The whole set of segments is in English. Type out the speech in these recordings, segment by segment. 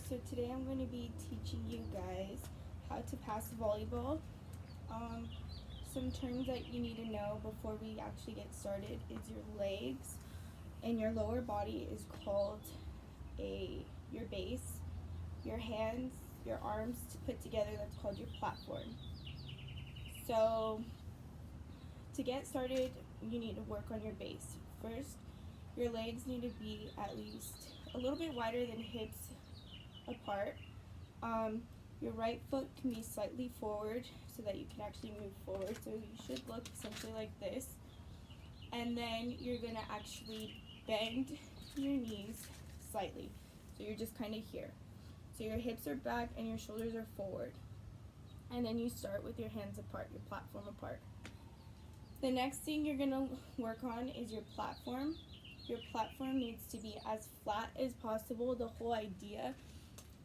So today I'm going to be teaching you guys how to pass volleyball. Some terms that you need to know before we actually get started is your legs, and your lower body is called your base. Your hands, your arms put together, that's called your platform. So to get started, you need to work on your base. First, your legs need to be at least a little bit wider than hips apart. Your right foot can be slightly forward so that you can actually move forward. So you should look essentially like this. And then you're going to actually bend your knees slightly. So you're just kind of here. So your hips are back and your shoulders are forward. And then you start with your hands apart, your platform apart. The next thing you're going to work on is your platform. Your platform needs to be as flat as possible. The whole idea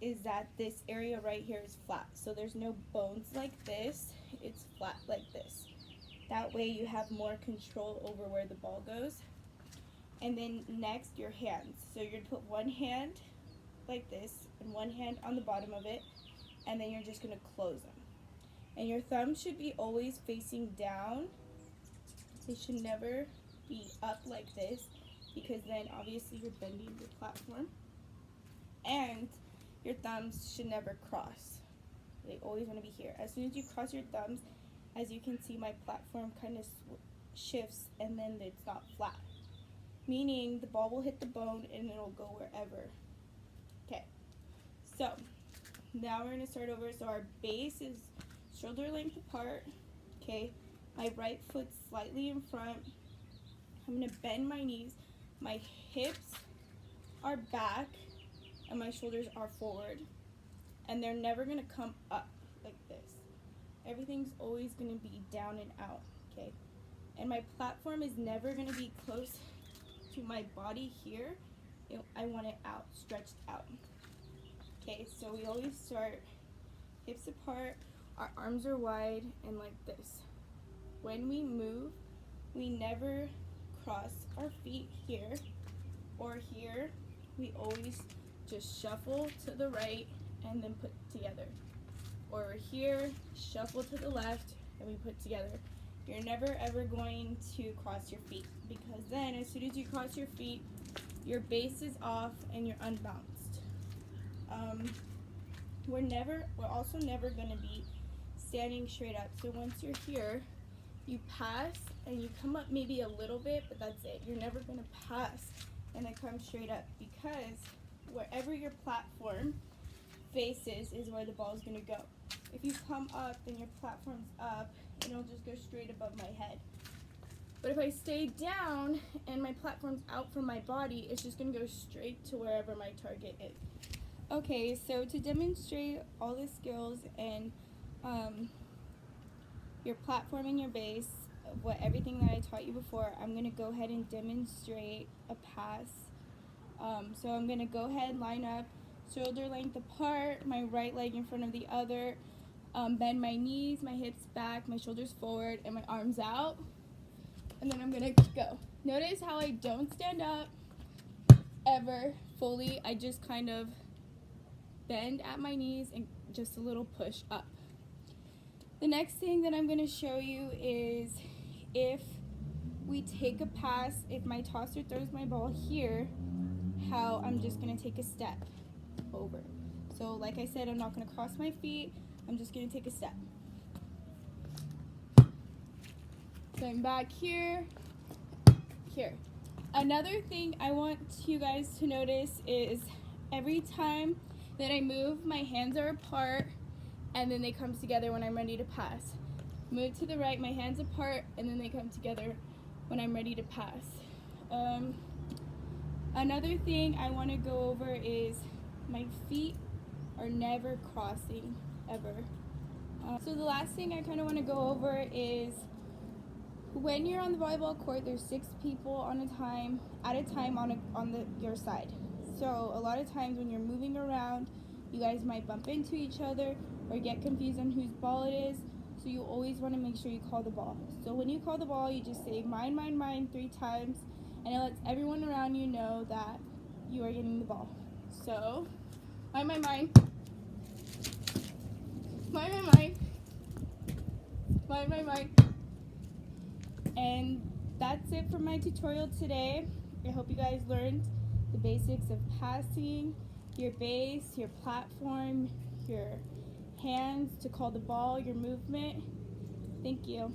is that this area right here is flat. So there's no bones like this, it's flat like this. That way you have more control over where the ball goes. And then next, your hands. So you're gonna put one hand like this and one hand on the bottom of it, and then you're just gonna close them. And your thumbs should be always facing down. They should never be up like this, because then obviously you're bending your platform. And your thumbs should never cross. They always want to be here. As soon as you cross your thumbs, as you can see, my platform kind of shifts and then it's not flat. Meaning the ball will hit the bone and it'll go wherever. Okay, so now we're going to start over. So our base is shoulder length apart. Okay, my right foot's slightly in front. I'm going to bend my knees. My hips are back and my shoulders are forward, and they're never going to come up like this. Everything's always going to be down and out, okay? And my platform is never going to be close to my body here. I want it out, stretched out. Okay, so we always start hips apart, our arms are wide, and like this. When we move, we never cross our feet here or here. We always just shuffle to the right and then put together. Or we're here, shuffle to the left, and we put together. You're never ever going to cross your feet, because then as soon as you cross your feet, your base is off and you're unbalanced. We're also never going to be standing straight up. So once you're here, you pass and you come up maybe a little bit, but that's it. You're never going to pass and then come straight up, because wherever your platform faces is where the ball is going to go. If you come up, then your platform's up and it'll just go straight above my head. But if I stay down and my platform's out from my body, it's just going to go straight to wherever my target is. Okay, so to demonstrate all the skills and your platform and your base, everything that I taught you before, I'm going to go ahead and demonstrate a pass. So I'm going to go ahead, line up, shoulder length apart, my right leg in front of the other, bend my knees, my hips back, my shoulders forward, and my arms out. And then I'm going to go. Notice how I don't stand up ever fully. I just kind of bend at my knees and just a little push up. The next thing that I'm going to show you is if we take a pass, if my tosser throws my ball here, how I'm just going to take a step over. So like I said, I'm not going to cross my feet, I'm just going to take a step. So I'm back here, here. Another thing I want you guys to notice is every time that I move, my hands are apart and then they come together when I'm ready to pass. Move to the right, my hands apart, and then they come together when I'm ready to pass. Another thing I want to go over is my feet are never crossing, ever. So the last thing I kind of want to go over is when you're on the volleyball court, there's 6 people at a time on your side. So a lot of times when you're moving around, you guys might bump into each other or get confused on whose ball it is. So you always want to make sure you call the ball. So when you call the ball, you just say mine, mine, mine 3 times, and it lets everyone around you know that you are getting the ball. So Mind my mind. Mind my mind. Mind my mind. And that's it for my tutorial today. I hope you guys learned the basics of passing, your base, your platform, your hands to call the ball, your movement. Thank you.